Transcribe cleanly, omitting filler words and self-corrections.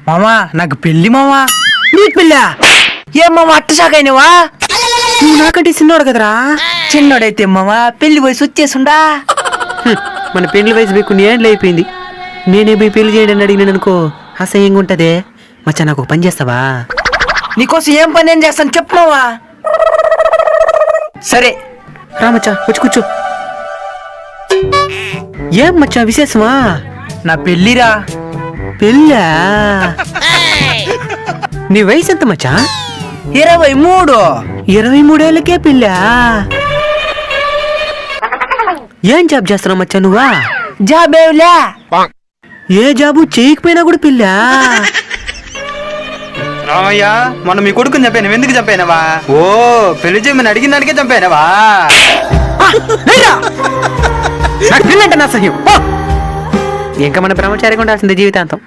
మామా నాకు పెళ్లి మామా. నీకు పెళ్ళా? ఏం మామ అట్ట షాక్ అయినవా? నువ్వు నాకంటే చిన్నోడు కదరా. చిన్నోడైతే మామా పెళ్లి వయసు వచ్చేసుండా. మన పెళ్లి వయసు మీకు ఏండ్లు అయిపోయింది. నేనే పోయి పెళ్లి చేయడం అని అడిగినాను అనుకో, అసహ్యంగా ఉంటదే. మచ్చా నాకు ఒక పని చేస్తావా? నీకోసం ఏం పని ఏం చేస్తాను చెప్పు మావా. సరే రా మచ్చా, వచ్చి కూర్చో. ఏం మచ్చా విశేషమా? నా పెళ్లిరా. పెళ్ళా? నీ వయసు ఎంత మచ్చా? 23. 23 ఏళ్ళకే పెళ్ళా? ఏం జాబ్ చేస్తున్నావు మచ్చా నువ్వా? జాబేవులే. ఏ జాబు చేయకపోయినా కూడా పెళ్ళా? రామయ్య మొన్న మీ కొడుకుని చంపాను, ఎందుకు చంపానవా? ఓ పెళ్లి చేయమని అడిగిన దానికే చంపానవా? నాకు పెళ్ళంటే నా సహ్యం. ఇంకా మన బ్రహ్మచారిగా ఉండాల్సిందే జీవితాంతం.